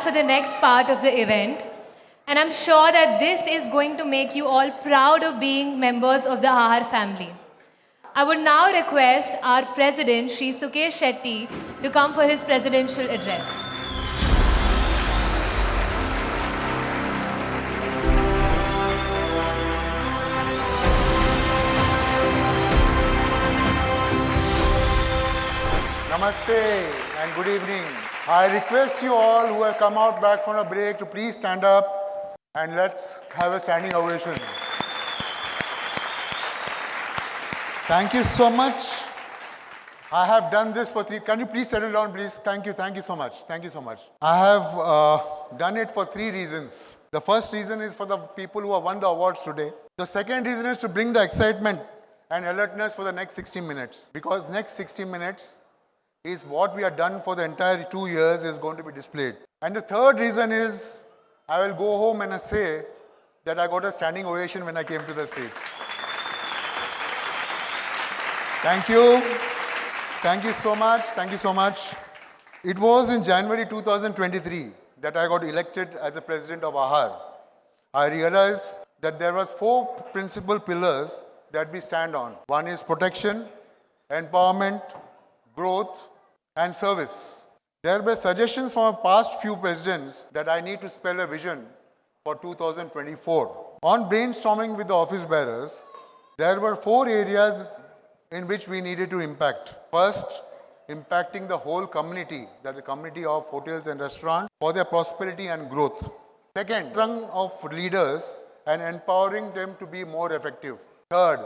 for the next part of the event. And I'm sure that this is going to make you all proud of being members of the AHAR family. I would now request our President, Shri Sukesh Shetty, to come for his presidential address. Namaste and good evening. I request you all who have come out back from a break to please stand up and let's have a standing ovation. Thank you so much. I have done this for can you please settle down please? Thank you so much. Thank you so much. I have done it for 3 reasons. The first reason is for the people who have won the awards today. The second reason is to bring the excitement and alertness for the next 60 minutes. Because next 60 minutes is what we have done for the entire 2 years is going to be displayed. And the third reason is I will go home and say that I got a standing ovation when I came to the stage. Thank you. Thank you so much. Thank you so much. It was in January 2023 that I got elected as the president of AHAR. I realized that there was 4 principal pillars that we stand on. One is protection, empowerment, growth, and service. There were suggestions from past few presidents that I need to spell a vision for 2024. On brainstorming with the office bearers, there were 4 areas in which we needed to impact. First, impacting the whole community, that the community of hotels and restaurants, for their prosperity and growth. Second, rung of leaders and empowering them to be more effective. Third,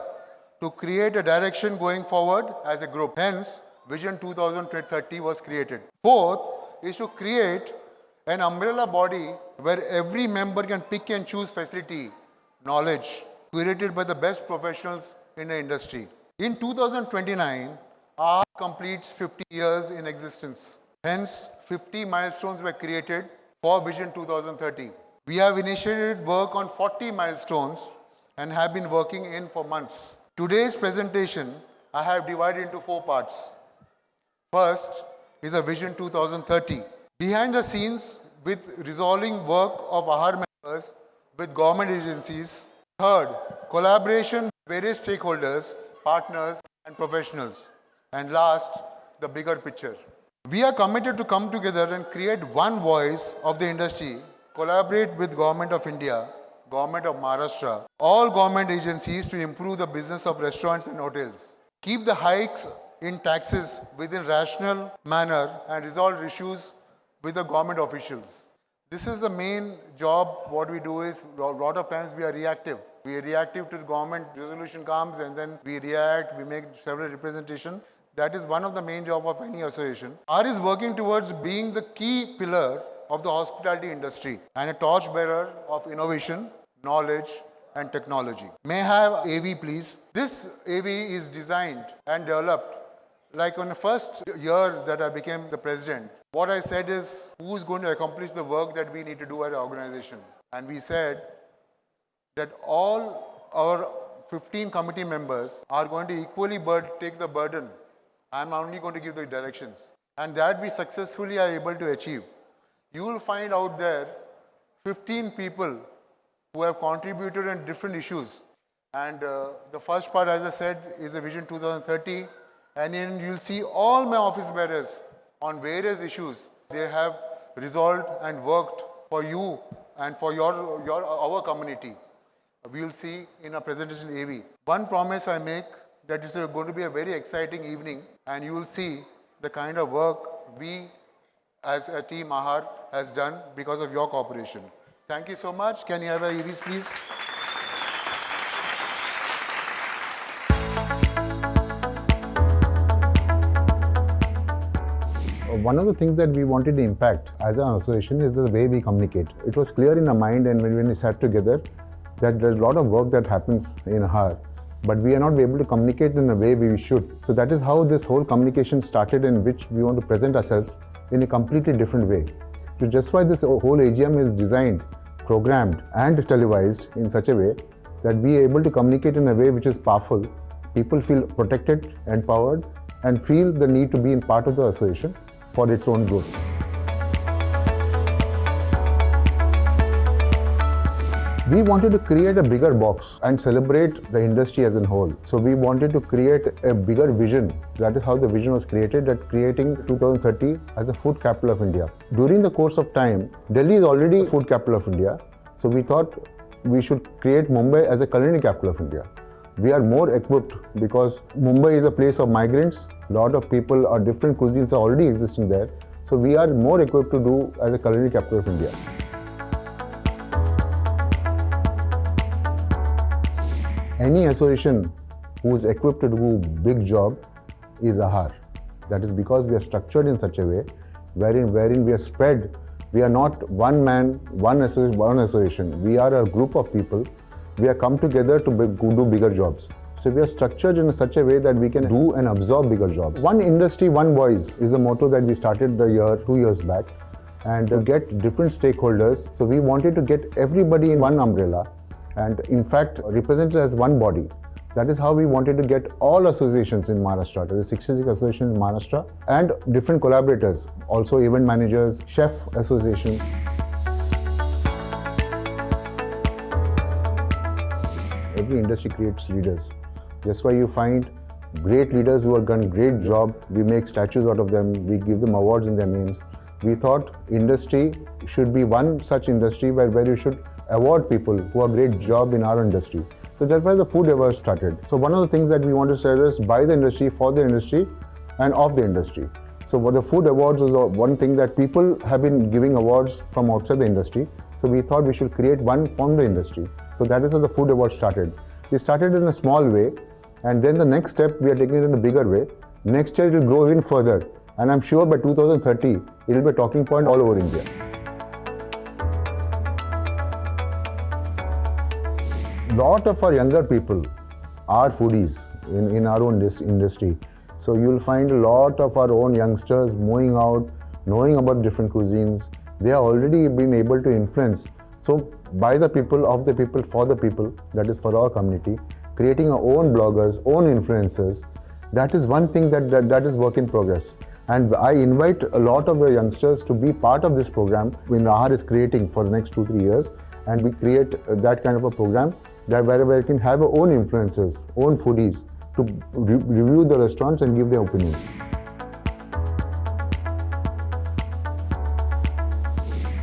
to create a direction going forward as a group. Hence, Vision 2030 was created. Fourth is to create an umbrella body where every member can pick and choose facility, knowledge, curated by the best professionals in the industry. In 2029, AHAR completes 50 years in existence. Hence, 50 milestones were created for Vision 2030. We have initiated work on 40 milestones and have been working in for months. Today's presentation, I have divided into 4 parts. First is a Vision 2030. Behind the scenes with resolving work of AHAR members with government agencies. Third, collaboration with various stakeholders, partners and professionals. And last, the bigger picture. We are committed to come together and create one voice of the industry, collaborate with Government of India, Government of Maharashtra, all government agencies to improve the business of restaurants and hotels. Keep the hikes in taxes within rational manner and resolve issues with the government officials. This is the main job. What we do is, a lot of times we are reactive. We are reactive to the government resolution comes and then we react, we make several representations. That is one of the main job of any association. AHAR is working towards being the key pillar of the hospitality industry and a torchbearer of innovation, knowledge and technology. May I have AV please? This AV is designed and developed like on the first year that I became the president. What I said is, who is going to accomplish the work that we need to do as an organization? And we said that all our 15 committee members are going to equally take the burden. I'm only going to give the directions. And that we successfully are able to achieve. You will find out there 15 people who have contributed in different issues. And the first part, as I said, is the Vision 2030. And then you'll see all my office bearers on various issues. They have resolved and worked for you and for our community. We will see in our presentation AV. One promise I make, that it's going to be a very exciting evening and you will see the kind of work we as a team AHAR has done because of your cooperation. Thank you so much. Can you have our AVs please? One of the things that we wanted to impact as an association is the way we communicate. It was clear in our mind and when we sat together that there's a lot of work that happens in AHAR, but we are not able to communicate in a way we should. So that is how this whole communication started, in which we want to present ourselves in a completely different way. So just why this whole AGM is designed, programmed and televised in such a way that we are able to communicate in a way which is powerful. People feel protected, empowered and feel the need to be in part of the association for its own growth. We wanted to create a bigger box and celebrate the industry as a whole. So we wanted to create a bigger vision. That is how the vision was created, that creating 2030 as a food capital of India. During the course of time, Delhi is already food capital of India. So we thought we should create Mumbai as a culinary capital of India. We are more equipped because Mumbai is a place of migrants. A lot of people or different cuisines are already existing there. So we are more equipped to do as a culinary capital of India. Any association who is equipped to do big job is AHAR. That is because we are structured in such a way wherein we are spread. We are not one man, one association. We are a group of people. We are come together to do bigger jobs. So we are structured in such a way that we can do and absorb bigger jobs. One industry, one voice is the motto that we started 2 years back, and to get different stakeholders. So we wanted to get everybody in one umbrella and in fact represented as one body. That is how we wanted to get all associations in Maharashtra. There are 66 associations in Maharashtra and different collaborators, also event managers, chef association. Every industry creates leaders. That's why you find great leaders who have done great job. We make statues out of them. We give them awards in their names. We thought industry should be one such industry where you should award people who are great job in our industry. So that's why the food award started. So one of the things that we want to say is by the industry, for the industry, and of the industry. So what the food awards was one thing that people have been giving awards from outside the industry. So we thought we should create one from the industry. So that is how the food award started. We started in a small way, and then the next step we are taking it in a bigger way. Next year it will grow even further, and I'm sure by 2030 it will be a talking point all over India. Lot of our younger people are foodies in our own industry. So you'll find a lot of our own youngsters moving out, knowing about different cuisines. They have already been able to influence. So by the people, of the people, for the people, that is for our community, creating our own bloggers, own influencers, that is one thing that is work in progress. And I invite a lot of the youngsters to be part of this program when AHAR is creating for the next 2-3 years, and we create that kind of a program that where we can have our own influencers, own foodies to review the restaurants and give their opinions.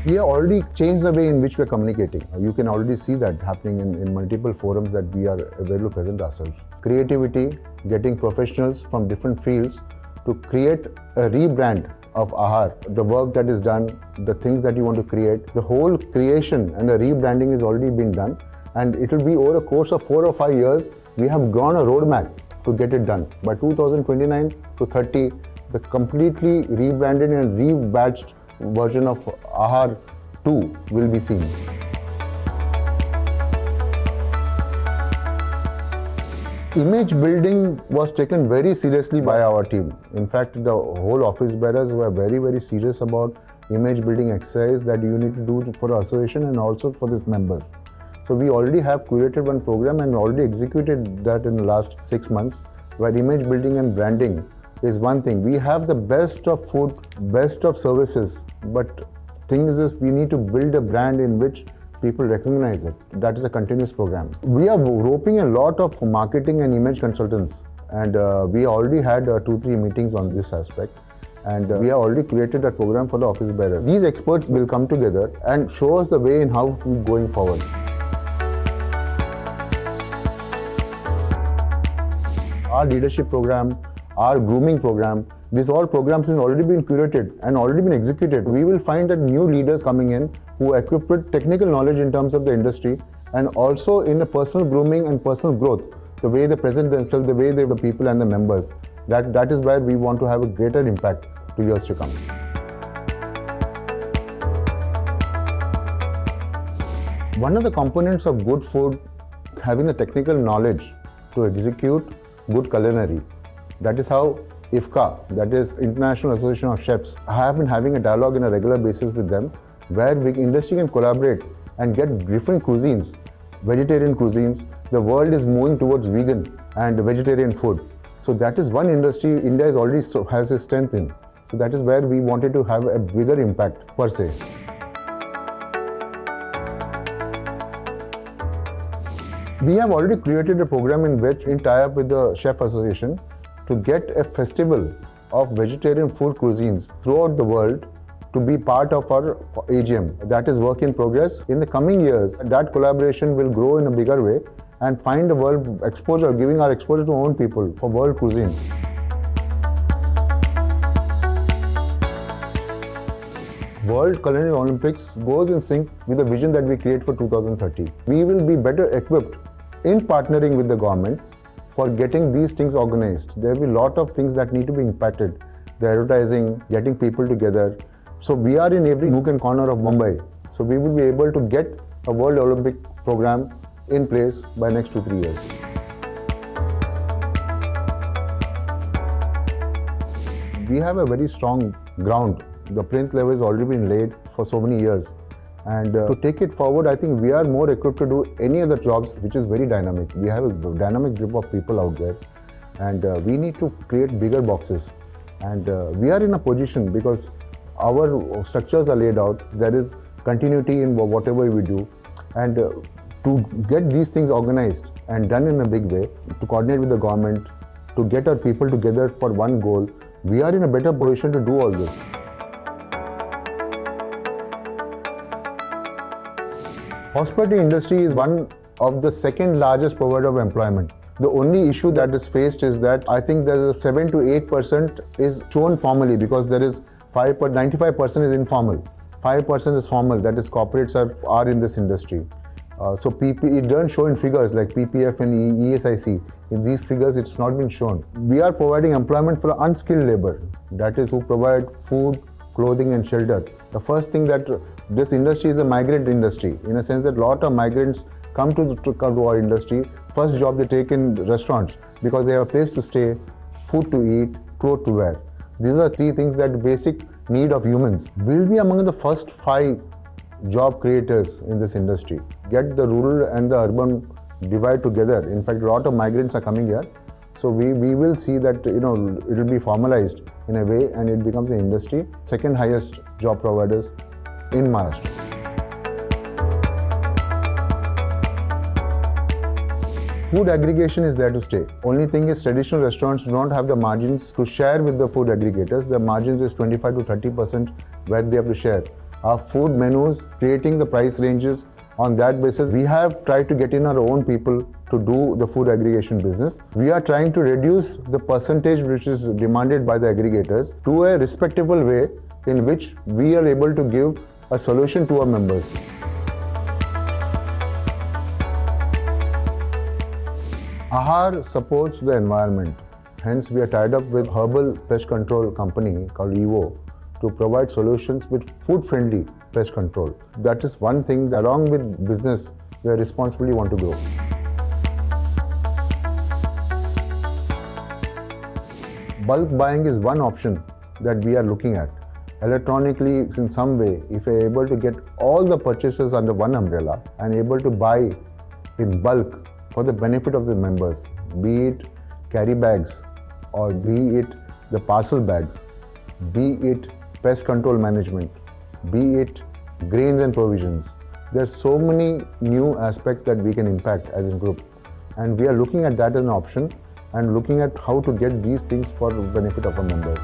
We have already changed the way in which we are communicating. You can already see that happening in multiple forums that we are able to present ourselves. Creativity, getting professionals from different fields to create a rebrand of AHAR. The work that is done, the things that you want to create, the whole creation and the rebranding is already been done, and it will be over a course of 4 or 5 years. We have gone a roadmap to get it done. By 2029 to 30, the completely rebranded and rebadged version of AHAR 2 will be seen. Image building was taken very seriously by our team. In fact, the whole office bearers were very, very serious about image building exercise that you need to do for the association and also for its members. So we already have curated one program and already executed that in the last 6 months, where image building and branding is one thing. We have the best of food, best of services, but thing is we need to build a brand in which people recognize it. That is a continuous program. We are roping a lot of marketing and image consultants, and we already had 2-3 meetings on this aspect, and we have already created a program for the office bearers. These experts will come together and show us the way in how to going forward. Our leadership program, our grooming program, these all programs have already been curated and already been executed. We will find that new leaders coming in who are equipped with technical knowledge in terms of the industry and also in the personal grooming and personal growth, the way they present themselves, the way they the people and the members. That is where we want to have a greater impact to years to come. One of the components of good food, having the technical knowledge to execute good culinary. That is how IFCA, that is International Association of Chefs, have been having a dialogue on a regular basis with them, where the industry can collaborate and get different cuisines, vegetarian cuisines. The world is moving towards vegan and vegetarian food. So that is one industry India is already has a strength in. So that is where we wanted to have a bigger impact per se. We have already created a program in which, in tie-up with the Chef Association, to get a festival of vegetarian food cuisines throughout the world to be part of our AGM. That is work in progress. In the coming years, that collaboration will grow in a bigger way and find a world exposure, giving our exposure to our own people for world cuisine. World Culinary Olympics goes in sync with the vision that we create for 2030. We will be better equipped in partnering with the government for getting these things organized. There will be a lot of things that need to be impacted. The advertising, getting people together. So we are in every nook and corner of Mumbai. So we will be able to get a World Olympic program in place by next 2-3 years. We have a very strong ground. The plinth level has already been laid for so many years. And to take it forward, I think we are more equipped to do any other jobs which is very dynamic. We have a dynamic group of people out there, and we need to create bigger boxes. And we are in a position because our structures are laid out. There is continuity in whatever we do. And to get these things organized and done in a big way, to coordinate with the government, to get our people together for one goal, we are in a better position to do all this. Hospitality industry is one of the second largest provider of employment. The only issue that is faced is that I think there is a 7 to 8% is shown formally, because there is 95% is informal. 5% is formal, that is corporates are in this industry. So it doesn't show in figures like PPF and ESIC. In these figures, it's not been shown. We are providing employment for unskilled labor, that is who provide food, clothing and shelter. The first thing that this industry is a migrant industry, in a sense that a lot of migrants come to our industry. First job they take in restaurants because they have a place to stay, food to eat, clothes to wear. These are 3 things that basic need of humans. We'll be among the first 5 job creators in this industry. Get the rural and the urban divide together. In fact, a lot of migrants are coming here. So we will see that it will be formalized in a way and it becomes an industry. Second highest job providers in Maharashtra. Food aggregation is there to stay. Only thing is traditional restaurants do not have the margins to share with the food aggregators. The margins is 25 to 30% where they have to share. Our food menus, creating the price ranges on that basis, we have tried to get in our own people to do the food aggregation business. We are trying to reduce the percentage which is demanded by the aggregators to a respectable way in which we are able to give a solution to our members. AHAR supports the environment. Hence, we are tied up with herbal pest control company called EVO to provide solutions with food-friendly pest control. That is one thing that along with business, we responsibly want to grow. Bulk buying is one option that we are looking at. Electronically, in some way, if we are able to get all the purchases under one umbrella and able to buy in bulk for the benefit of the members, be it carry bags or be it the parcel bags, be it pest control management, be it grains and provisions. There are so many new aspects that we can impact as a group, and we are looking at that as an option and looking at how to get these things for the benefit of our members.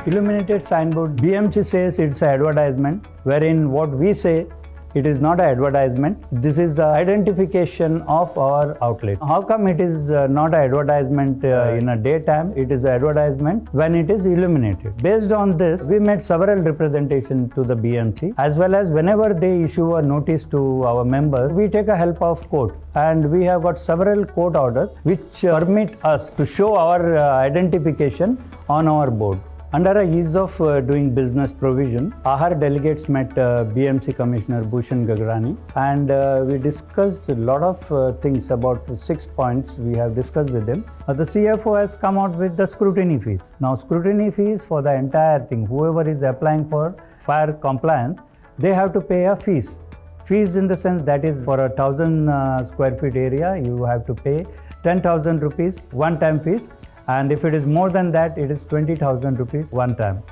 Illuminated signboard, BMC says it's an advertisement, wherein what we say, it is not an advertisement. This is the identification of our outlet. How come it is not an advertisement in a daytime? It is an advertisement when it is illuminated. Based on this, we made several representations to the BMC, as well as whenever they issue a notice to our members, we take a help of court. And we have got several court orders which permit us to show our identification on our board. Under a ease of doing business provision, AHAR delegates met BMC Commissioner Bhushan Gagrani, and we discussed a lot of things about 6 points we have discussed with him. The CFO has come out with the scrutiny fees. Now, scrutiny fees for the entire thing, whoever is applying for fire compliance, they have to pay a fees. Fees in the sense that is for 1,000 square feet area, you have to pay 10,000 rupees one-time fees. and if it is more than that, it is 20,000 rupees one time.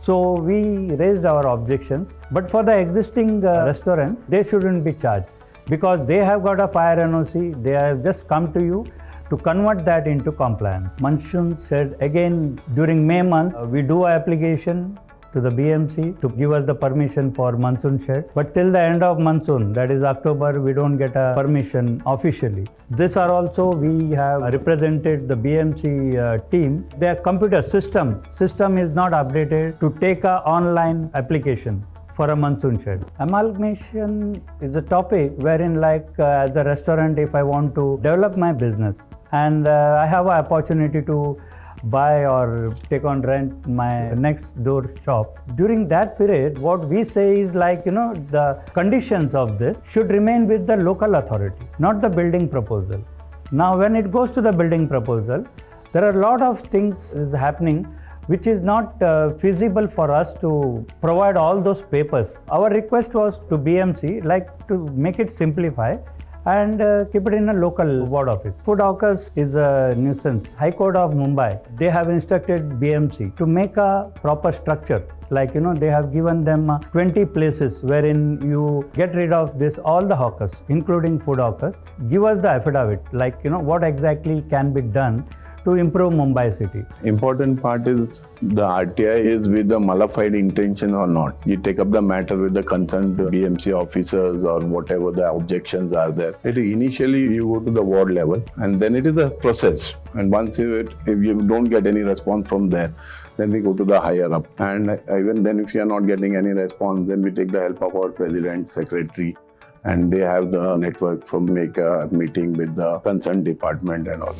So we raised our objections, but for the existing restaurant, they shouldn't be charged because they have got a fire NOC, they have just come to you to convert that into compliance. Monsoon said again during May month, we do an application to the BMC to give us the permission for monsoon shed. But till the end of monsoon, that is October, we don't get a permission officially. This are also, we have represented the BMC team. Their computer system is not updated to take a online application for a monsoon shed. Amalgamation is a topic wherein as a restaurant, if I want to develop my business and I have an opportunity to buy or take on rent my next door shop. During that period, what we say is the conditions of this should remain with the local authority, not the building proposal. Now, when it goes to the building proposal, there are a lot of things is happening which is not feasible for us to provide all those papers. Our request was to BMC, to make it simplify and keep it in a local ward office. Food hawkers is a nuisance. High Court of Mumbai, they have instructed BMC to make a proper structure. They have given them 20 places wherein you get rid of all the hawkers, including food hawkers. Give us the affidavit, what exactly can be done to improve Mumbai city. Important part is the RTI is with the malified intention or not. You take up the matter with the concerned BMC officers or whatever the objections are there. Initially you go to the ward level and then it is a process. And once if you don't get any response from there, then we go to the higher up. And even then if you are not getting any response, then we take the help of our president, secretary, and they have the network from make a meeting with the concerned department and all.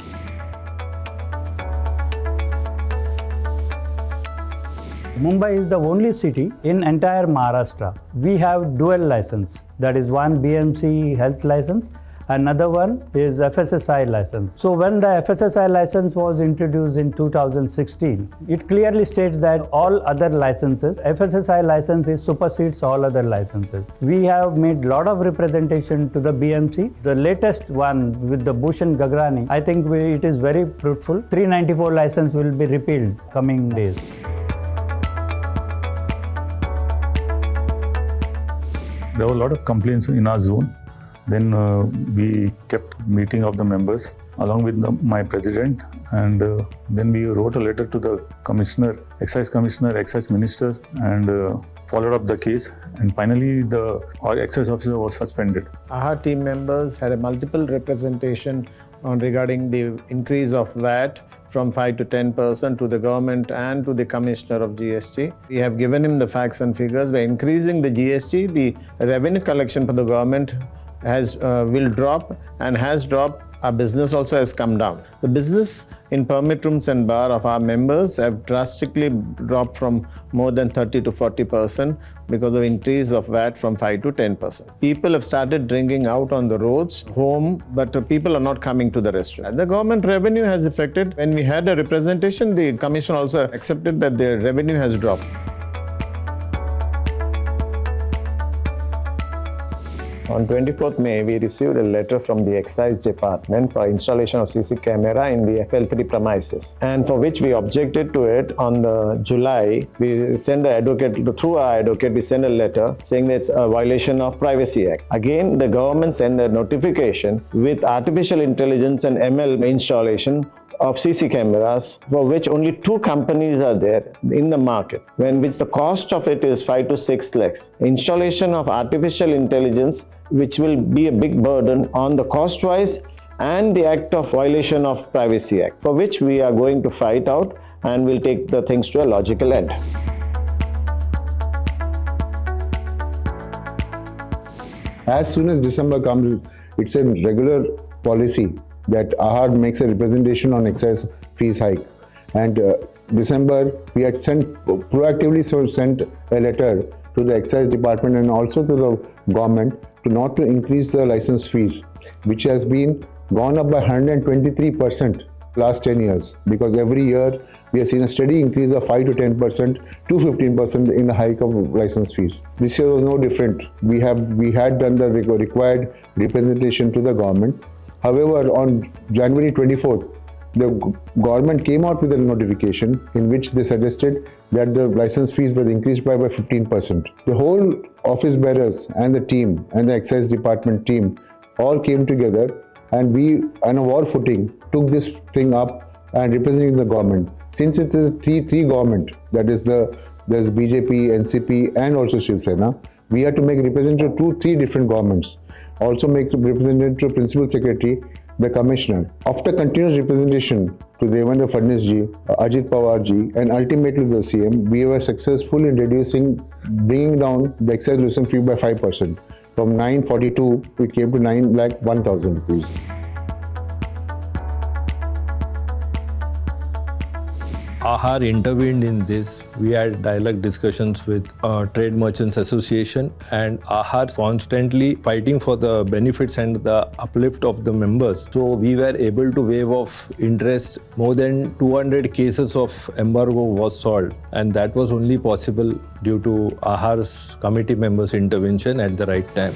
Mumbai is the only city in entire Maharashtra. We have dual license. That is one BMC health license, another one is FSSI license. So when the FSSI license was introduced in 2016, it clearly states that all other licenses, FSSI license supersedes all other licenses. We have made a lot of representation to the BMC. The latest one with the Bush and Gagrani, I think it is very fruitful. 394 license will be repealed coming days. There were a lot of complaints in our zone. Then we kept meeting of the members along with my president, and then we wrote a letter to the commissioner, excise minister, and followed up the case. And finally, our excise officer was suspended. AHAR team members had a multiple representation regarding the increase of VAT from 5 to 10% to the government and to the commissioner of GST. We have given him the facts and figures. By increasing the GST, the revenue collection for the government will drop and has dropped. Our business also has come down. The business in permit rooms and bar of our members have drastically dropped from more than 30 to 40% because of increase of VAT from 5 to 10%. People have started drinking out on the roads, home, but people are not coming to the restaurant. The government revenue has affected. When we had a representation, the commission also accepted that the revenue has dropped. On 24th May, we received a letter from the Excise Department for installation of CC camera in the FL3 premises, and for which we objected to it. On the July, we sent an advocate, through our advocate, we sent a letter saying that it's a violation of Privacy Act. Again, the government sent a notification with artificial intelligence and ML installation of CC cameras, for which only 2 companies are there in the market, which the cost of it is 5 to 6 lakhs. Installation of artificial intelligence, which will be a big burden on the cost-wise and the act of violation of Privacy Act, for which we are going to fight out and will take the things to a logical end. As soon as December comes, it's a regular policy that AHAR makes a representation on excise fees hike. And December, we had proactively sent a letter to the excise department and also to the government not to increase the license fees, which has been gone up by 123% last 10 years, because every year we have seen a steady increase of 5 to 10% to 15% in the hike of license fees. This year was no different. We had done the required representation to the government. However, on January 24th, the government came out with a notification in which they suggested that the license fees were increased by 15%. The whole office bearers and the team and the excise department team all came together, and we, on a war footing, took this thing up and representing the government. Since it is a three government, that is there's BJP, NCP, and also Shiv Sena, we had to make representative to 3 different governments. Also make representative to Principal Secretary, the Commissioner. After continuous representation to Devendra Fadnavis ji, Ajit Pawar ji, and ultimately the CM, we were successful in bringing down the excise license fee by 5%. From 942, we came to 9,01,000 rupees. AHAR intervened in this. We had dialogue discussions with Trade Merchants Association, and AHAR constantly fighting for the benefits and the uplift of the members. So we were able to waive off interest. More than 200 cases of embargo was solved, and that was only possible due to AHAR's committee members' intervention at the right time.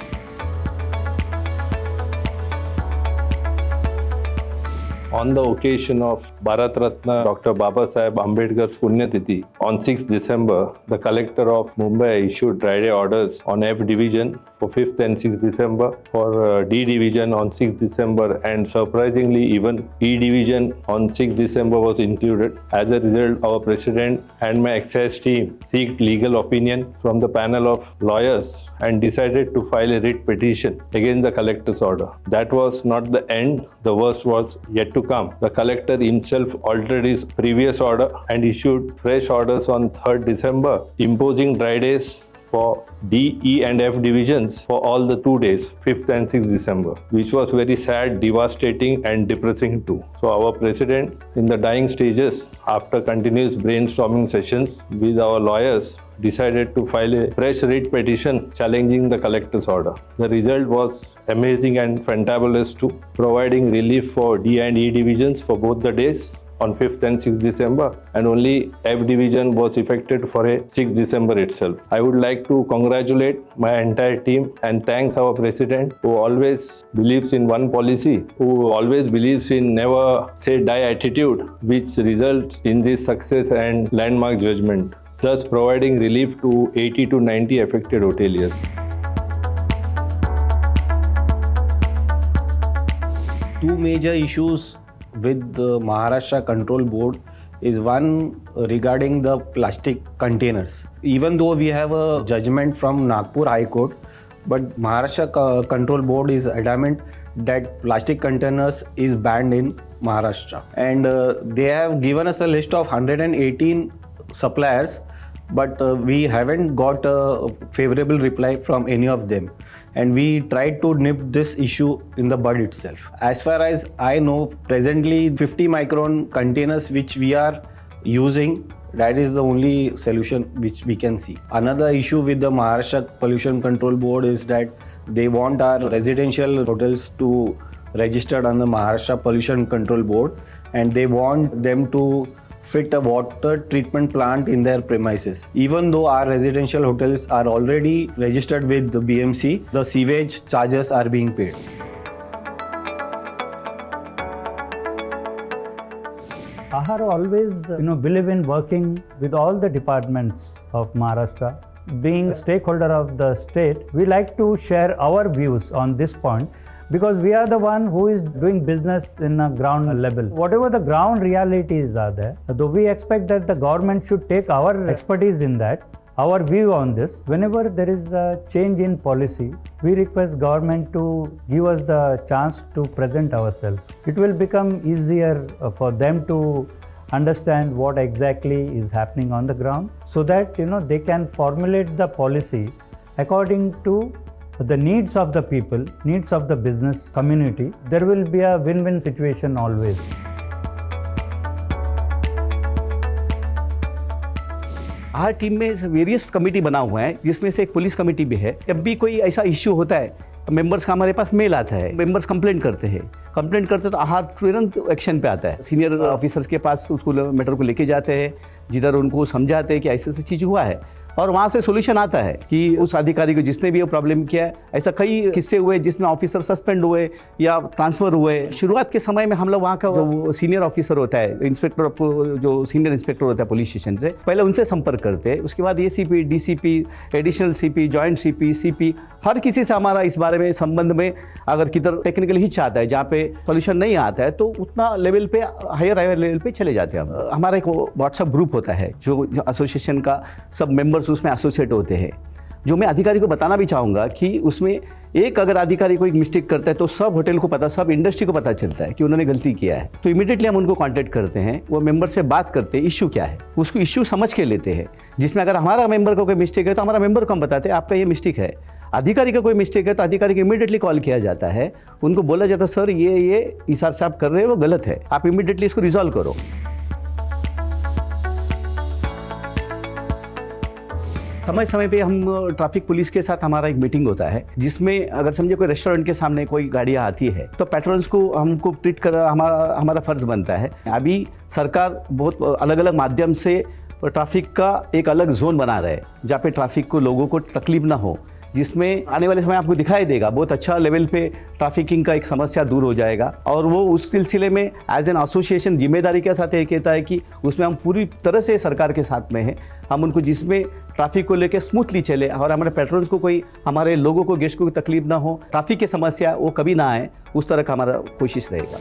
On the occasion of Bharat Ratna Dr. Baba Saheb Ambedkar's Punyatithi, on 6th December, the collector of Mumbai issued dry day orders on F division for 5th and 6th December, for D division on 6th December, and surprisingly even E division on 6th December was included. As a result, our president and my excise team sought legal opinion from the panel of lawyers and decided to file a writ petition against the collector's order. That was not the end, the worst was yet to come. The collector himself altered his previous order and issued fresh orders on 3rd December, imposing dry days for D, E and F divisions for all the 2 days, 5th and 6th December, which was very sad, devastating and depressing too. So our president, in the dying stages, after continuous brainstorming sessions with our lawyers, decided to file a fresh writ petition challenging the collector's order. The result was amazing and fantabulous too, providing relief for D and E divisions for both the days on 5th and 6th December, and only F division was effected for a 6th December itself. I would like to congratulate my entire team and thanks our president, who always believes in one policy, who always believes in never say die attitude, which results in this success and landmark judgment, thus providing relief to 80 to 90 affected hoteliers. Two major issues with the Maharashtra Control Board is one regarding the plastic containers. Even though we have a judgment from Nagpur High Court, but Maharashtra Control Board is adamant that plastic containers is banned in Maharashtra. And they have given us a list of 118 suppliers, but we haven't got a favorable reply from any of them. And we tried to nip this issue in the bud itself. As far as I know, presently 50 micron containers which we are using, that is the only solution which we can see. Another issue with the Maharashtra Pollution Control Board is that they want our residential hotels to register on the Maharashtra Pollution Control Board, and they want them to fit a water treatment plant in their premises. Even though our residential hotels are already registered with the BMC, the sewage charges are being paid. AHAR always believe in working with all the departments of Maharashtra. Being a stakeholder of the state, we like to share our views on this point, because we are the one who is doing business in a ground level. Whatever the ground realities are there, though we expect that the government should take our expertise in that, our view on this. Whenever there is a change in policy, we request government to give us the chance to present ourselves. It will become easier for them to understand what exactly is happening on the ground, so that they can formulate the policy according to the needs of the people, needs of the business community. There will be a win-win situation always. आहार team में various committee बना हुआ है, जिसमें से एक police committee भी है। जब भी कोई ऐसा इश्यू होता है, मेंबर्स का हमारे पास मेल आता है, मेंबर्स कंप्लेंट करते तो आहार तुरंत एक्शन पे आता है। सीनियर ऑफिसर्स के पास उसको मैटर को लेके जाते हैं, जिधर उनको समझाते हैं कि ऐसे चीज़ हुआ है, और वहाँ से सोल्यूशन आता है कि उस अधिकारी को जिसने भी वो प्रॉब्लम किया है। ऐसा कई किस्से हुए जिसमें ऑफिसर सस्पेंड हुए या ट्रांसफर हुए। शुरुआत के समय में हम लोग वहाँ का जो सीनियर ऑफिसर होता है, इंस्पेक्टर, जो सीनियर इंस्पेक्टर होता है पुलिस स्टेशन से, पहले उनसे संपर्क करते हैं। उसके बाद ACP, DCP, additional CP, joint CP, हर किसी से हमारा इस बारे में संबंध में अगर किधर टेक्निकल हिच आता है, जहाँ पे सॉल्यूशन नहीं आता है, तो उतना लेवल पे हायर लेवल पे चले जाते हैं हम। हमारा एक व्हाट्सएप ग्रुप होता है जो एसोसिएशन का सब मेंबर्स उसमें एसोसिएट होते हैं। जो मैं अधिकारी को बताना भी चाहूँगा कि उसमें एक अगर अधिकारी कोई मिस्टेक करता है तो सब होटल को पता, सब इंडस्ट्री को पता चलता है कि उन्होंने गलती किया है। तो इमीडिएटली हम उनको कांटेक्ट करते हैं, वो मेंबर से बात करते हैं, इश्यू क्या है उसको इश्यू समझ के लेते हैं। जिसमें अगर हमारा मेंबर को कोई मिस्टेक है तो हमारा मेंबर को हम बताते हैं आपका ये मिस्टेक है। अधिकारी का कोई मिस्टेक है तो अधिकारी को इमीडिएटली कॉल किया जाता है, उनको बोला जाता है सर ये हिसाब से आप कर रहे हैं वो गलत है, आप इमीडिएटली इसको रिजॉल्व करो। समय समय पे हम ट्रैफिक पुलिस के साथ हमारा एक मीटिंग होता है, जिसमें अगर समझे कोई रेस्टोरेंट के सामने कोई गाड़ियाँ आती है तो पैट्रन्स को हमको ट्रीट कर हमारा फर्ज बनता है। अभी सरकार बहुत अलग अलग माध्यम से ट्रैफिक का एक अलग जोन बना रहे हैं जहाँ पे ट्रैफिक को लोगों को तकलीफ ना हो, जिसमें आने वाले समय आपको दिखाई देगा बहुत अच्छा लेवल पे ट्रैफिकिंग का एक समस्या दूर हो जाएगा। और वो उस सिलसिले में एज एन एसोसिएशन जिम्मेदारी के साथ ये कहता है कि उसमें हम पूरी तरह से सरकार के साथ में हैं। हम उनको जिसमें ट्रैफिक को लेकर स्मूथली चले और हमारे पेट्रोल्स को कोई, हमारे लोगों को, गेस्ट को तकलीफ ना हो, ट्रैफिक की समस्या वो कभी ना आए, उस तरह का हमारा कोशिश रहेगा।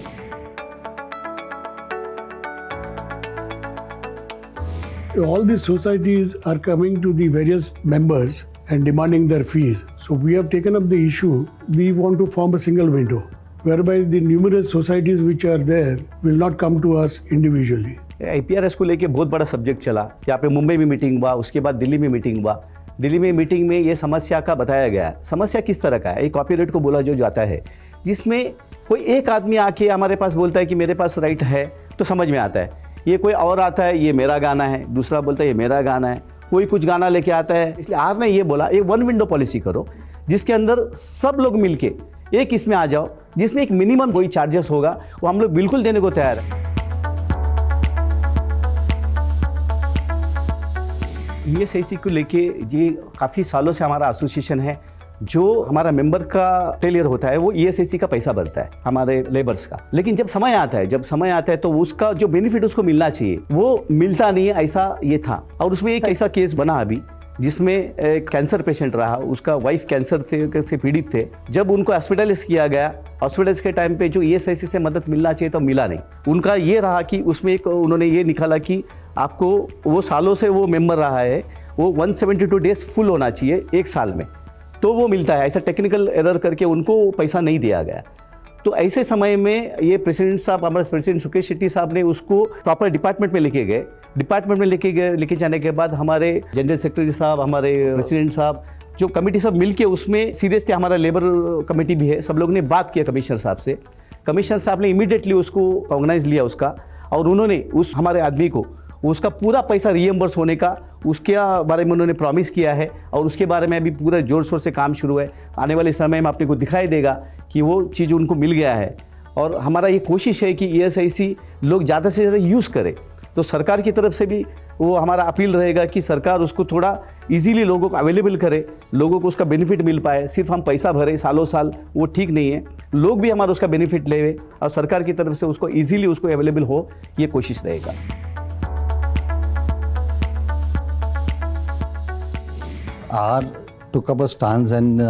All these societies are coming to the various members and demanding their fees. So we have taken up the issue. We want to form a single window whereby the numerous societies which are there will not come to us individually. IPRS को लेके बहुत बड़ा subject चला। यहाँ पे मुंबई में meeting हुआ, उसके बाद दिल्ली में मीटिंग हुआ। दिल्ली में मीटिंग में ये समस्या का बताया गया। समस्या किस तरह का है? एक कॉपीराइट को बोला जो जाता है, जिसमें कोई एक आदमी आके हमारे पास बोलता है कि मेरे पास राइट है, तो समझ में आता है। ये कोई और आता है, ये मेरा गाना है, दूसरा बोलता है ये मेरा गाना है, कोई कुछ गाना लेके आता है। इसलिए आर ने ये बोला एक वन विंडो पॉलिसी करो, जिसके अंदर सब लोग मिलके एक इसमें आ जाओ, जिसमें एक मिनिमम कोई चार्जेस होगा वो हम लोग बिल्कुल देने को तैयार है। ESIC को लेके ये काफ़ी सालों से हमारा एसोसिएशन है। जो हमारा मेंबर का फेलियर होता है वो ESIC का पैसा भरता है हमारे लेबर्स का। लेकिन जब समय आता है तो उसका जो बेनिफिट उसको मिलना चाहिए वो मिलता नहीं है, ऐसा ये था। और उसमें एक ऐसा केस बना अभी जिसमें एक कैंसर पेशेंट रहा, उसका वाइफ कैंसर से पीड़ित थे। जब उनको हॉस्पिटलाइज किया गया, हॉस्पिटलाइज के टाइम पे जो ESIC से मदद मिलना चाहिए तो मिला नहीं। उनका ये रहा कि उसमें एक उन्होंने ये निकाला कि आपको, वो सालों से वो मेंबर रहा है, वो 172 डेज फुल होना चाहिए एक साल में, तो वो मिलता है। ऐसा टेक्निकल एरर करके उनको पैसा नहीं दिया गया। तो ऐसे समय में ये प्रेसिडेंट साहब, हमारे प्रेसिडेंट सुकेश शेट्टी साहब ने उसको प्रॉपर डिपार्टमेंट में लेके गए। डिपार्टमेंट में लेके जाने के बाद हमारे जनरल सेक्रेटरी साहब, हमारे प्रेसिडेंट साहब, जो कमेटी सब मिलके उसमें सीरियसली, हमारा लेबर कमेटी भी है, सब लोग ने बात किया कमिश्नर साहब से। कमिश्नर साहब ने इमीडिएटली उसको ऑर्गेनाइज लिया उसका, और उन्होंने उस हमारे आदमी को उसका पूरा पैसा रीएम्बर्स होने का उसके बारे में उन्होंने प्रॉमिस किया है। और उसके बारे में अभी पूरा जोर शोर से काम शुरू है। आने वाले समय में आपने को दिखाई देगा कि वो चीज़ उनको मिल गया है। और हमारा ये कोशिश है कि ESIC लोग ज़्यादा से ज़्यादा यूज़ करें। तो सरकार की तरफ से भी वो हमारा अपील रहेगा कि सरकार उसको थोड़ा इजीली लोगों को अवेलेबल करे, लोगों को उसका बेनिफिट मिल पाए। सिर्फ हम पैसा भरे सालों साल, वो ठीक नहीं है। लोग भी हमारा उसका बेनिफिट ले और सरकार की तरफ से उसको ईजीली उसको अवेलेबल हो, ये कोशिश रहेगा। AHAR took up a stance and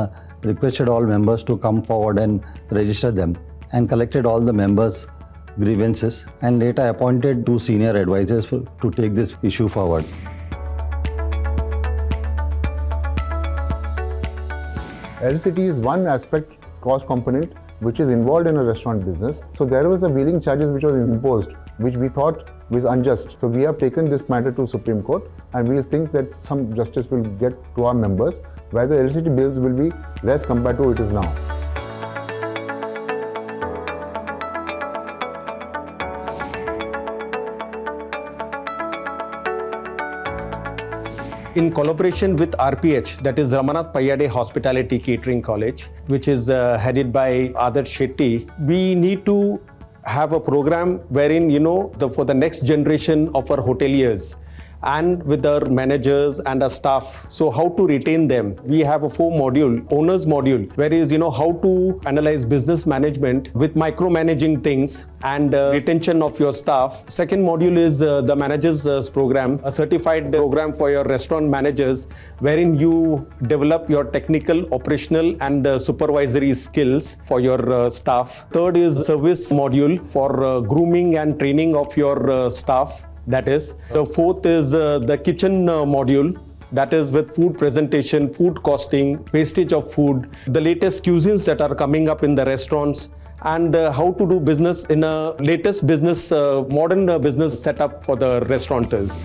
requested all members to come forward and register them, and collected all the members' grievances, and later appointed 2 senior advisors to take this issue forward. Electricity is one aspect, cost component, which is involved in a restaurant business. So there was a wheeling charges which was imposed, which we thought was unjust. So we have taken this matter to Supreme Court, and we think that some justice will get to our members, where the electricity bills will be less compared to what it is now. In collaboration with RPH, that is Ramanath Payade Hospitality Catering College, which is headed by Adarsh Shetty, we need to have a program wherein, for the next generation of our hoteliers, and with our managers and our staff. So how to retain them? We have a 4-module, owners module, where is, how to analyze business management with micromanaging things and retention of your staff. Second module is the managers program, a certified program for your restaurant managers, wherein you develop your technical, operational and supervisory skills for your staff. Third is service module for grooming and training of your staff. That is. The fourth is the kitchen module. That is with food presentation, food costing, wastage of food, the latest cuisines that are coming up in the restaurants, and how to do business in a latest business, modern business setup for the restaurateurs.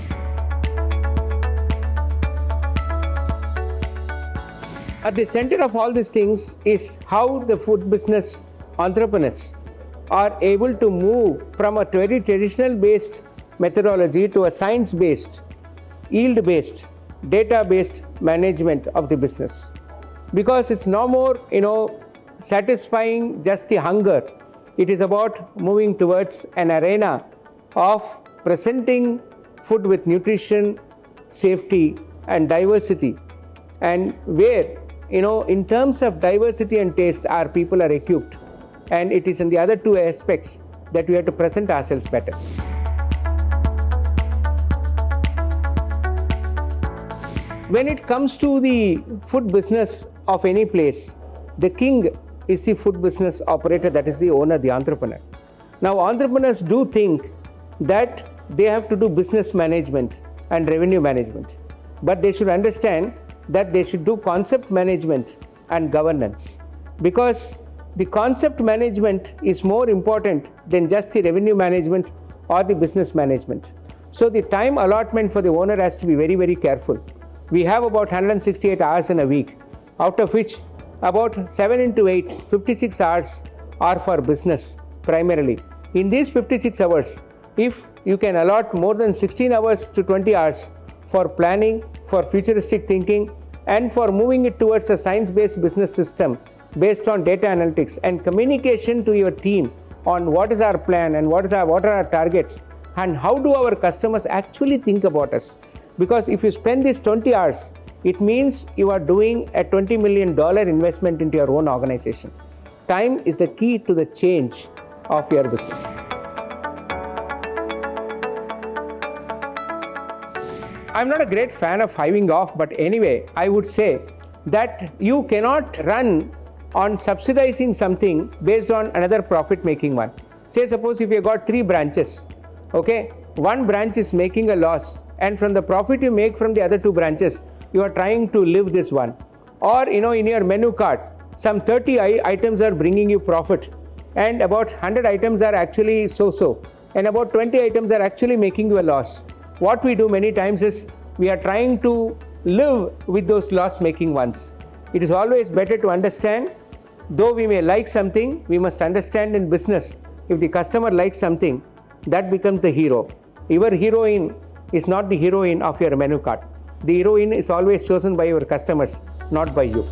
At the center of all these things is how the food business entrepreneurs are able to move from a very traditional based methodology to a science based, yield based, data based management of the business. Because it's no more, satisfying just the hunger. It is about moving towards an arena of presenting food with nutrition, safety and diversity, and where in terms of diversity and taste our people are equipped, and it is in the other two aspects that we have to present ourselves better. When it comes to the food business of any place, the king is the food business operator, that is the owner, the entrepreneur. Now entrepreneurs do think that they have to do business management and revenue management, but they should understand that they should do concept management and governance, because the concept management is more important than just the revenue management or the business management. So the time allotment for the owner has to be very, very careful. We have about 168 hours in a week, out of which about 7 into 8, 56 hours are for business primarily. In these 56 hours, if you can allot more than 16 hours to 20 hours for planning, for futuristic thinking, and for moving it towards a science-based business system based on data analytics and communication to your team on what is our plan and what are our targets and how do our customers actually think about us. Because if you spend these 20 hours, it means you are doing a $20 million investment into your own organization. Time is the key to the change of your business. I'm not a great fan of hiving off, but anyway, I would say that you cannot run on subsidizing something based on another profit-making one. Say suppose if you got 3 branches, okay, one branch is making a loss, and from the profit you make from the other 2 branches, you are trying to live this one. Or in your menu card, some 30 items are bringing you profit, and about 100 items are actually so-so, and about 20 items are actually making you a loss. What we do many times is we are trying to live with those loss-making ones. It is always better to understand, though we may like something, we must understand in business, if the customer likes something, that becomes the hero. Your heroine is not the heroine of your menu card. The heroine is always chosen by your customers, not by you.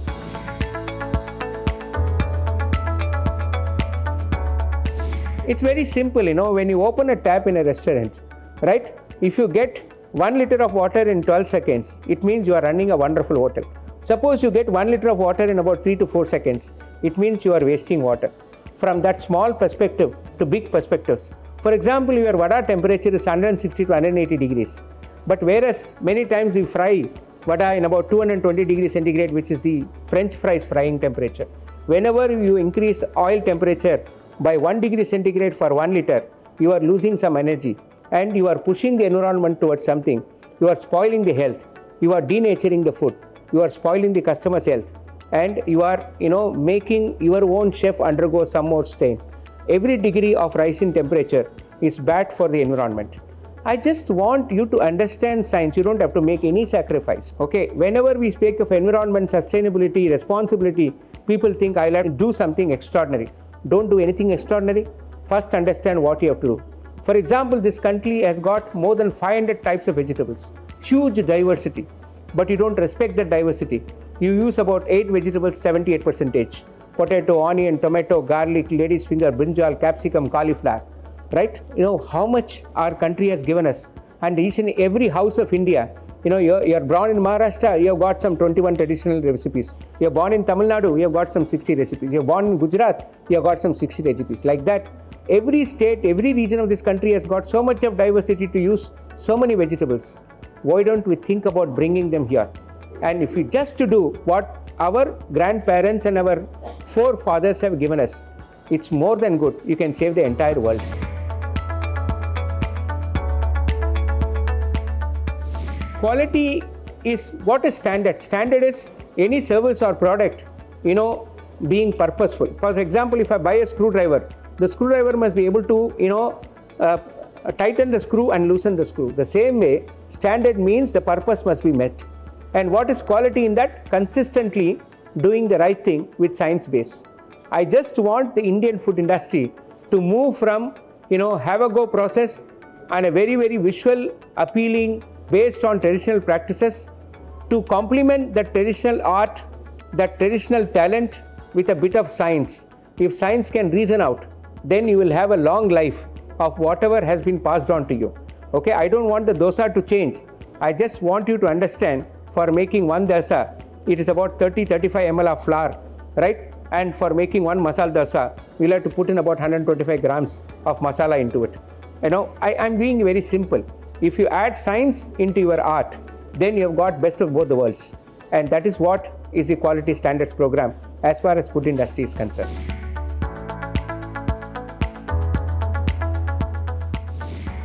It's very simple, when you open a tap in a restaurant, right? If you get 1 liter of water in 12 seconds, it means you are running a wonderful hotel. Suppose you get 1 liter of water in about 3 to 4 seconds, it means you are wasting water. From that small perspective to big perspectives. For example, your vada temperature is 160 to 180 degrees. But whereas many times we fry vada in about 220 degrees centigrade, which is the French fries frying temperature. Whenever you increase oil temperature by 1 degree centigrade for 1 liter, you are losing some energy and you are pushing the environment towards something. You are spoiling the health. You are denaturing the food. You are spoiling the customer's health. And you are, making your own chef undergo some more strain. Every degree of rise in temperature is bad for the environment. I just want you to understand science. You don't have to make any sacrifice. Okay, whenever we speak of environment, sustainability, responsibility, people think I'll have to do something extraordinary. Don't do anything extraordinary. First understand what you have to do. For example, this country has got more than 500 types of vegetables. Huge diversity. But you don't respect that diversity. You use about 8 vegetables, 78%. Potato, onion, tomato, garlic, lady's finger, brinjal, capsicum, cauliflower. Right? How much our country has given us, and each and every house of India. You're born in Maharashtra, you have got some 21 traditional recipes. You're born in Tamil Nadu, you have got some 60 recipes. You're born in Gujarat, you have got some 60 recipes. Like that, every state, every region of this country has got so much of diversity to use so many vegetables. Why don't we think about bringing them here? And if we just to do what our grandparents and our forefathers have given us, it's more than good. You can save the entire world. Quality is what is standard. Standard is any service or product, being purposeful. For example, if I buy a screwdriver, the screwdriver must be able to, tighten the screw and loosen the screw. The same way, standard means the purpose must be met. And what is quality in that? Consistently doing the right thing with science base. I just want the Indian food industry to move from, have a go process and a very, very visual, appealing, based on traditional practices, to complement the traditional art, that traditional talent with a bit of science. If science can reason out, then you will have a long life of whatever has been passed on to you. Okay, I don't want the dosa to change. I just want you to understand, for making one dosa, it is about 30-35 ml of flour, right? And for making one masala dosa, we'll have to put in about 125 grams of masala into it. I'm being very simple. If you add science into your art, then you have got best of both the worlds. And that is what is the quality standards program as far as food industry is concerned.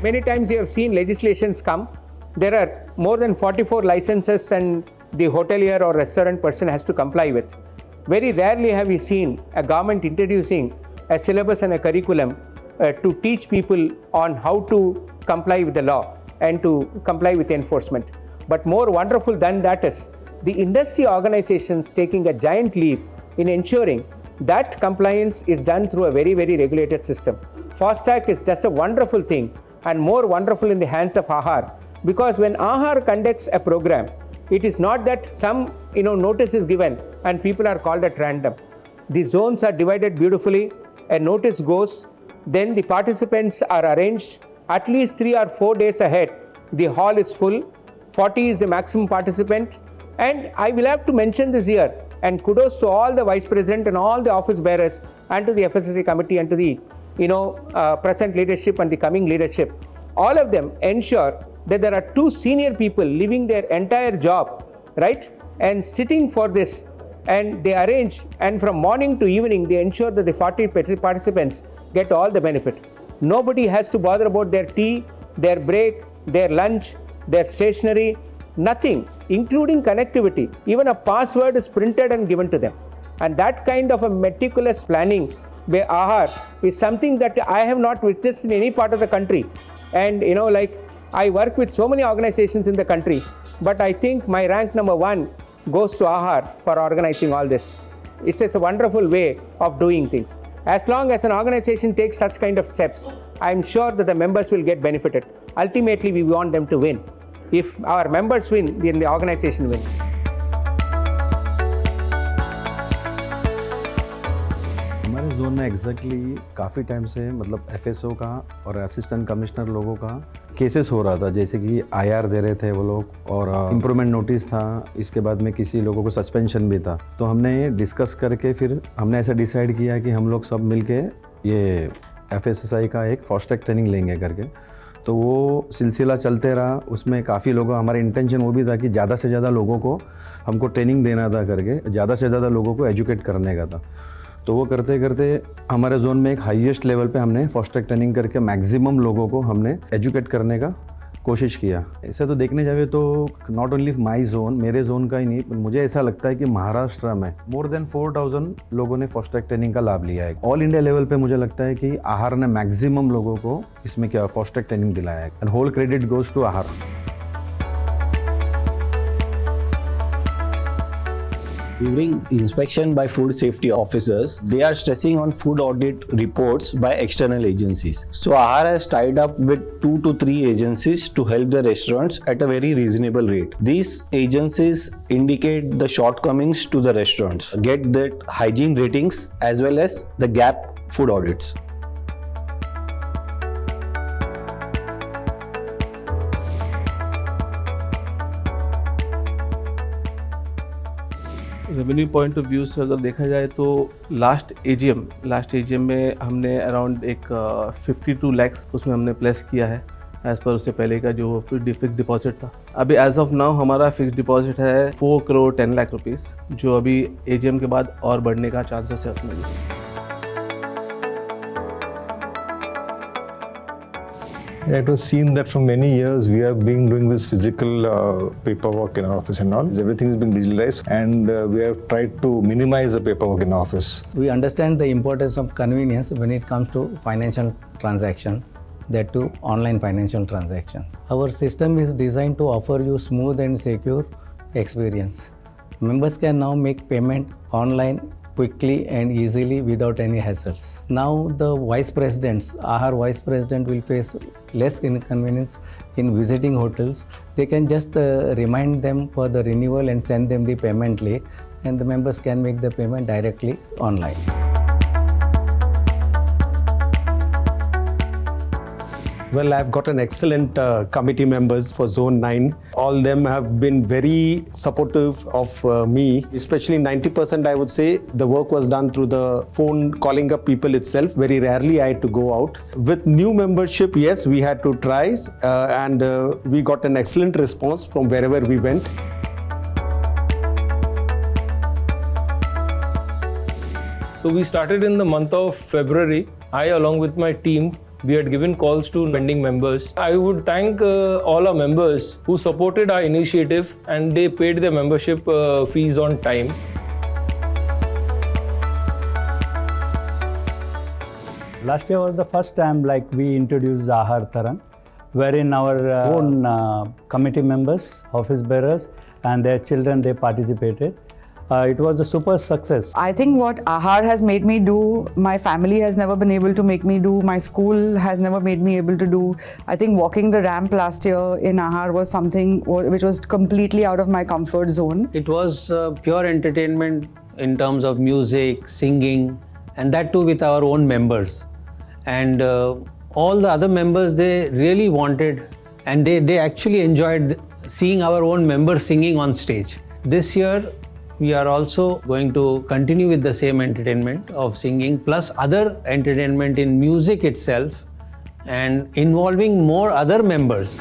Many times you have seen legislations come. There are more than 44 licenses and the hotelier or restaurant person has to comply with. Very rarely have we seen a government introducing a syllabus and a curriculum to teach people on how to comply with the law and to comply with enforcement. But more wonderful than that is the industry organizations taking a giant leap in ensuring that compliance is done through a very, very regulated system. FASTag is just a wonderful thing, and more wonderful in the hands of AHAR, because when AHAR conducts a program, it is not that some notice is given and people are called at random. The zones are divided beautifully, a notice goes, then the participants are arranged at least 3 or 4 days ahead. The hall is full, 40 is the maximum participant, and I will have to mention this here, and kudos to all the vice president and all the office bearers and to the FSSA committee and to the present leadership and the coming leadership. All of them ensure that there are 2 senior people leaving their entire job, right, and sitting for this, and they arrange, and from morning to evening they ensure that the 40 participants get all the benefit. Nobody has to bother about their tea, their break, their lunch, their stationery, nothing, including connectivity. Even a password is printed and given to them. And that kind of a meticulous planning by AHAR is something that I have not witnessed in any part of the country. And I work with so many organizations in the country, but I think my rank number 1 goes to AHAR for organizing all this. It's a wonderful way of doing things. As long as an organization takes such kind of steps, I'm sure that the members will get benefited. Ultimately, we want them to win. If our members win, then the organization wins. हमारे zone में exactly काफ़ी time से मतलब FSO का और assistant commissioner लोगों का cases हो रहा था, जैसे कि आईआर दे रहे थे वो लोग और इम्प्रूवमेंट नोटिस था, इसके बाद में किसी लोगों को सस्पेंशन भी था। तो हमने डिस्कस करके फिर हमने ऐसा डिसाइड किया कि हम लोग सब मिलके ये एफएसएसआई का एक फास्टैग ट्रेनिंग लेंगे करके। तो वो सिलसिला चलते रहा, उसमें काफ़ी लोगों, हमारा इंटेंशन वो भी था कि ज़्यादा से ज़्यादा लोगों को हमको ट्रेनिंग देना था करके, ज़्यादा से ज़्यादा लोगों को एजुकेट करने का था। तो वो करते करते हमारे जोन में एक हाईएस्ट लेवल पे हमने फास्टैग ट्रेनिंग करके मैक्सिमम लोगों को हमने एजुकेट करने का कोशिश किया। ऐसे तो देखने जाए तो नॉट ओनली माई जोन, मेरे जोन का ही नहीं, मुझे ऐसा लगता है कि महाराष्ट्र में मोर देन 4000 लोगों ने फास्टैग ट्रेनिंग का लाभ लिया है। ऑल इंडिया लेवल पे मुझे लगता है कि आहार ने मैक्सिमम लोगों को इसमें क्या फास्टैग ट्रेनिंग दिलाया है, and whole credit goes to Aahar. During inspection by food safety officers, they are stressing on food audit reports by external agencies. So AHAR has tied up with 2 to 3 agencies to help the restaurants at a very reasonable rate. These agencies indicate the shortcomings to the restaurants, get the hygiene ratings as well as the gap food audits. Revenue point of view से अगर देखा जाए तो last AGM में हमने around एक 52 लाख उसमें हमने प्लेस किया है एज़ पर उससे पहले का जो फिक्स डिपॉजिट था। अभी एज ऑफ नाउ हमारा फिक्स डिपॉजिट है 4 करोड़ 10 लाख रुपीज़, जो अभी एजीएम के बाद और बढ़ने का चांसेस है अपने लिए। It was seen that for many years we have been doing this physical paperwork in our office and all. Everything has been digitalized and we have tried to minimize the paperwork in our office. We understand the importance of convenience when it comes to financial transactions, that too online financial transactions. Our system is designed to offer you smooth and secure experience. Members can now make payment online quickly and easily without any hassles. Now the vice presidents, AHAR vice president will face less inconvenience in visiting hotels. They can just remind them for the renewal and send them the payment link, and the members can make the payment directly online. Well, I've got an excellent committee members for Zone 9. All them have been very supportive of me. Especially 90% I would say the work was done through the phone, calling up people itself. Very rarely I had to go out. With new membership, yes, we had to try and we got an excellent response from wherever we went. So we started in the month of February. I, along with my team, we had given calls to pending members. I would thank all our members who supported our initiative and they paid their membership fees on time. Last year was the first time we introduced AHAR Taran, wherein our own committee members, office bearers and their children, they participated. It was a super success. I think what AHAR has made me do, my family has never been able to make me do, my school has never made me able to do. I think walking the ramp last year in AHAR was something which was completely out of my comfort zone. It was pure entertainment in terms of music, singing, and that too with our own members. And all the other members, they really wanted and they actually enjoyed seeing our own members singing on stage. This year, we are also going to continue with the same entertainment of singing plus other entertainment in music itself and involving more other members.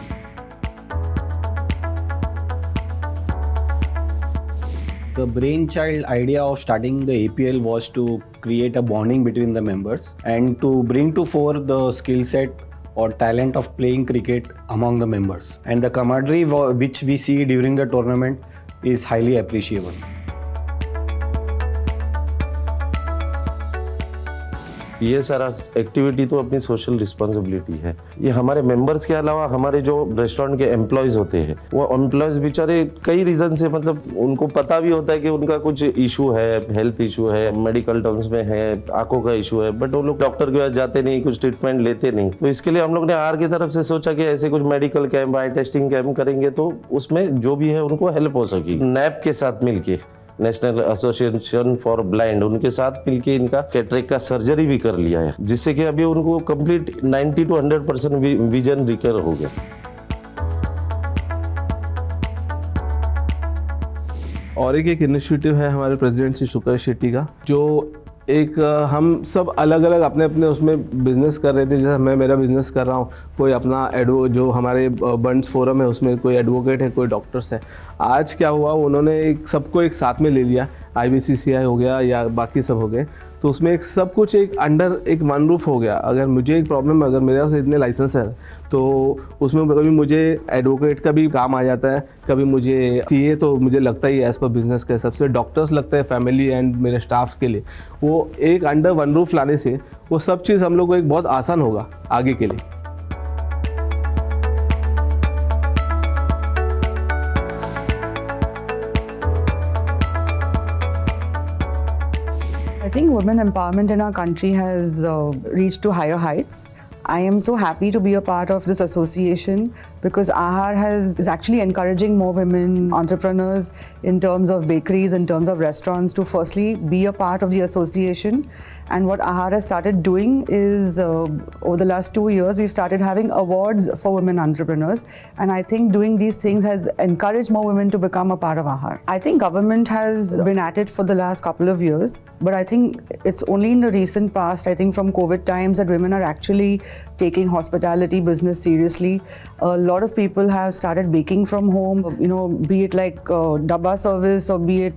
The brainchild idea of starting the APL was to create a bonding between the members and to bring to fore the skill set or talent of playing cricket among the members. And the camaraderie which we see during the tournament is highly appreciable. CSR activity तो अपनी social responsibility है। ये हमारे members के अलावा हमारे जो restaurant के एम्प्लॉयज़ होते हैं वो एम्प्लॉयज़ बेचारे कई रीज़न से मतलब उनको पता भी होता है कि उनका कुछ इशू है, हेल्थ इशू है, मेडिकल टर्म्स में है, आंखों का इशू है, बट वो लोग डॉक्टर के पास जाते नहीं, कुछ ट्रीटमेंट लेते नहीं। तो इसके लिए हम लोग ने AHAR की तरफ से सोचा कि ऐसे कुछ मेडिकल कैंप, आई टेस्टिंग कैंप करेंगे तो उसमें जो भी है उनको हेल्प हो सकेगी। NAP के साथ मिलके, नेशनल एसोसिएशन फॉर ब्लाइंड, उनके साथ मिलके इनका कैटरेक्ट का सर्जरी भी कर लिया है, जिससे कि अभी उनको कंप्लीट 90 to 100% विजन रिकवर हो गया। और एक इनिशिएटिव है हमारे प्रेसिडेंट श्री सुकेश शेट्टी का, जो एक हम सब अलग अलग अपने अपने उसमें बिजनेस कर रहे थे। जैसे मैं मेरा बिजनेस कर रहा हूँ, कोई अपना जो हमारे बंड्स फोरम है उसमें कोई एडवोकेट है, कोई डॉक्टर्स है। आज क्या हुआ, उन्होंने सबको एक साथ में ले लिया, IBCCI हो गया या बाकी सब हो गए, तो उसमें एक सब कुछ एक अंडर एक वन रूफ हो गया। अगर मुझे एक प्रॉब्लम, अगर मेरे पास इतने लाइसेंस है तो उसमें कभी मुझे एडवोकेट का भी काम आ जाता है, कभी मुझे चाहिए तो मुझे लगता ही एज़ पर बिजनेस के हिसाब से डॉक्टर्स लगता है फैमिली एंड मेरे स्टाफ के लिए। वो एक अंडर वन रूफ लाने से वो सब चीज़ हम लोग को एक बहुत आसान होगा आगे के लिए। I think women empowerment in our country has reached to higher heights. I am so happy to be a part of this association because AHAR is actually encouraging more women entrepreneurs in terms of bakeries, in terms of restaurants, to firstly be a part of the association. And what AHAR has started doing is, over the last 2 years, we've started having awards for women entrepreneurs. And I think doing these things has encouraged more women to become a part of AHAR. I think government has been at it for the last couple of years, but I think it's only in the recent past, I think from COVID times, that women are actually taking hospitality business seriously. A lot of people have started baking from home, be it like dabba service or be it,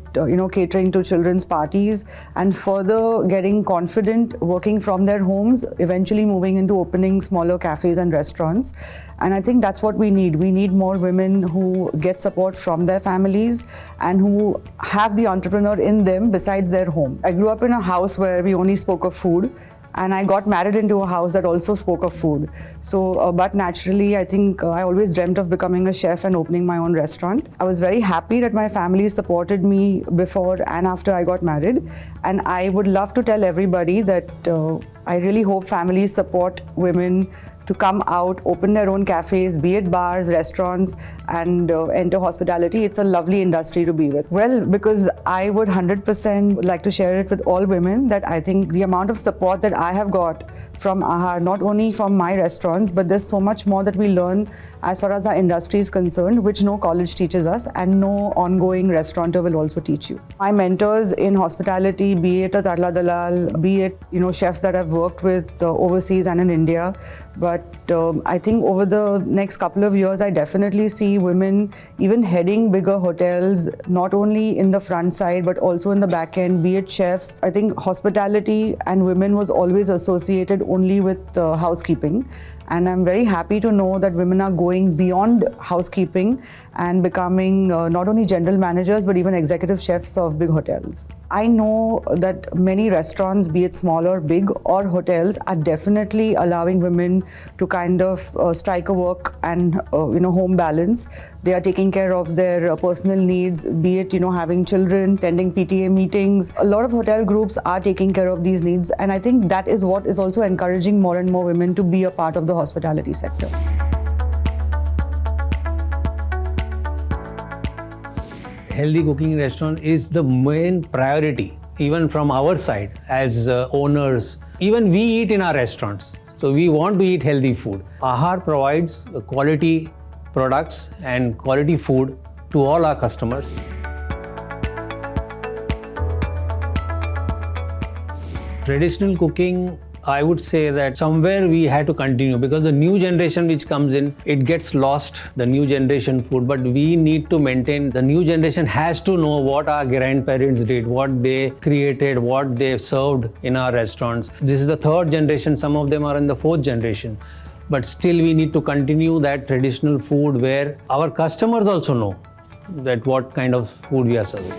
catering to children's parties, and further getting confident working from their homes, eventually moving into opening smaller cafes and restaurants. And I think that's what we need. We need more women who get support from their families and who have the entrepreneur in them besides their home. I grew up in a house where we only spoke of food, and I got married into a house that also spoke of food. So, but naturally, I think I always dreamt of becoming a chef and opening my own restaurant. I was very happy that my family supported me before and after I got married. And I would love to tell everybody that I really hope families support women to come out, open their own cafes, be it bars, restaurants, and enter hospitality. It's a lovely industry to be with. Well, because I would 100% like to share it with all women that I think the amount of support that I have got from AHAR, not only from my restaurants, but there's so much more that we learn as far as our industry is concerned, which no college teaches us and no ongoing restaurateur will also teach you. My mentors in hospitality, be it a Tarla Dalal, be it chefs that I've worked with overseas and in India, but I think over the next couple of years, I definitely see women even heading bigger hotels, not only in the front side, but also in the back end, be it chefs. I think hospitality and women was always associated only with housekeeping. And I'm very happy to know that women are going beyond housekeeping and becoming not only general managers, but even executive chefs of big hotels. I know that many restaurants, be it small or big, or hotels, are definitely allowing women to kind of strike a work and home balance. They are taking care of their personal needs, be it having children, attending PTA meetings. A lot of hotel groups are taking care of these needs, and I think that is what is also encouraging more and more women to be a part of the hospitality sector. Healthy cooking in restaurant is the main priority, even from our side as owners. Even we eat in our restaurants, so we want to eat healthy food. AHAR provides quality products and quality food to all our customers. Traditional cooking, I would say that somewhere we had to continue because the new generation which comes in, it gets lost, the new generation food, but we need to maintain. The new generation has to know what our grandparents did, what they created, what they served in our restaurants. This is the third generation, some of them are in the fourth generation. But still we need to continue that traditional food where our customers also know that what kind of food we are serving.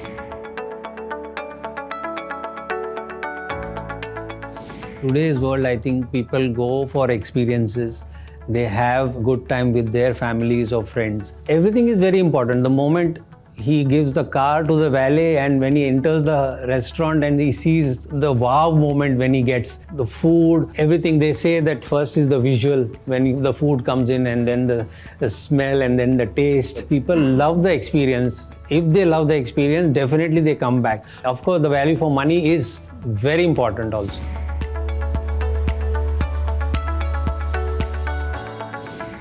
Today's world, I think people go for experiences. They have good time with their families or friends. Everything is very important. The moment he gives the car to the valet and when he enters the restaurant and he sees the wow moment when he gets the food, everything, they say that first is the visual when the food comes in and then the smell and then the taste. People love the experience. If they love the experience, definitely they come back. Of course, the value for money is very important also.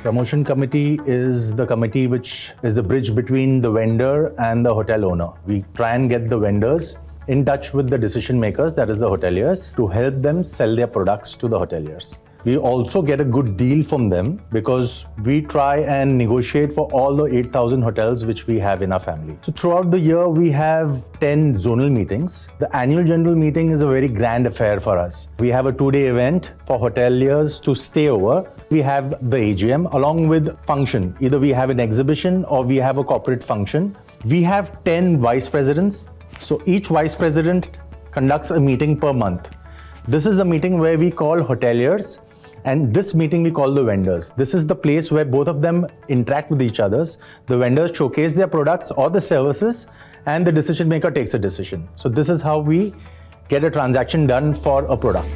Promotion committee is the committee which is the bridge between the vendor and the hotel owner. We try and get the vendors in touch with the decision makers, that is the hoteliers, to help them sell their products to the hoteliers. We also get a good deal from them because we try and negotiate for all the 8,000 hotels which we have in our family. So throughout the year, we have 10 zonal meetings. The annual general meeting is a very grand affair for us. We have a 2-day event for hoteliers to stay over. We have the AGM along with function. Either we have an exhibition or we have a corporate function. We have 10 vice presidents. So each vice president conducts a meeting per month. This is the meeting where we call hoteliers, and this meeting we call the vendors. This is the place where both of them interact with each other. The vendors showcase their products or the services, and the decision maker takes a decision. So this is how we get a transaction done for a product.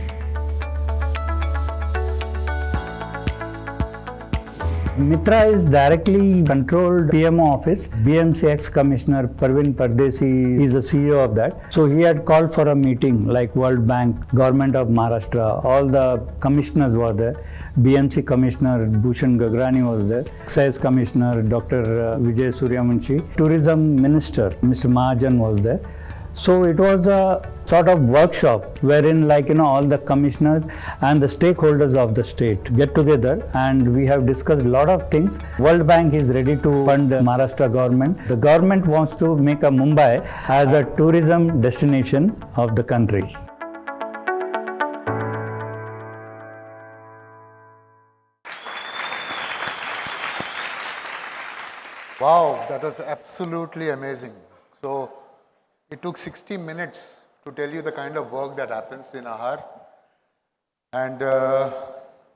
Mitra is directly controlled PMO office. BMC ex-commissioner Parveen Pardesi is the CEO of that. So he had called for a meeting like World Bank, Government of Maharashtra, all the commissioners were there. BMC Commissioner Bhushan Gagrani was there. Excise Commissioner Dr. Vijay Suryavanshi. Tourism Minister Mr. Mahajan was there. So it was a sort of workshop wherein all the commissioners and the stakeholders of the state get together, and we have discussed a lot of things. World Bank is ready to fund the Maharashtra government. The government wants to make a Mumbai as a tourism destination of the country. Wow, that was absolutely amazing. So it took 60 minutes to tell you the kind of work that happens in AHAR. And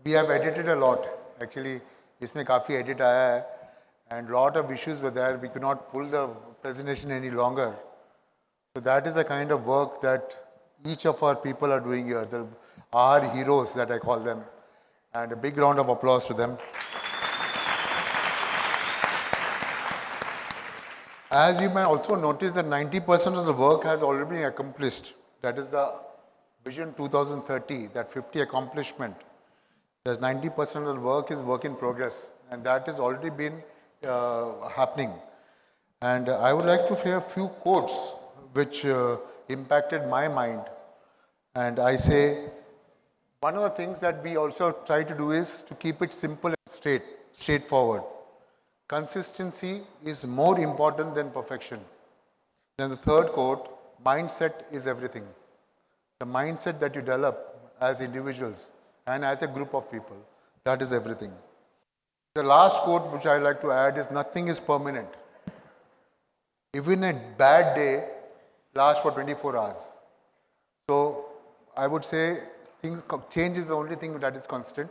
we have edited a lot. Actually, इसमें काफ़ी edit आया है. And lot of issues were there. We could not pull the presentation any longer. So that is the kind of work that each of our people are doing here. The AHAR heroes that I call them. And a big round of applause to them. As you may also notice that 90% of the work has already been accomplished. That is the Vision 2030, that 50 accomplishment. There's 90% of the work is work in progress, and that has already been happening. And I would like to share a few quotes which impacted my mind. And I say, one of the things that we also try to do is to keep it simple and straightforward. Consistency is more important than perfection. Then the third quote, mindset is everything. The mindset that you develop as individuals and as a group of people, that is everything. The last quote which I like to add is nothing is permanent. Even a bad day lasts for 24 hours. So I would say change is the only thing that is constant.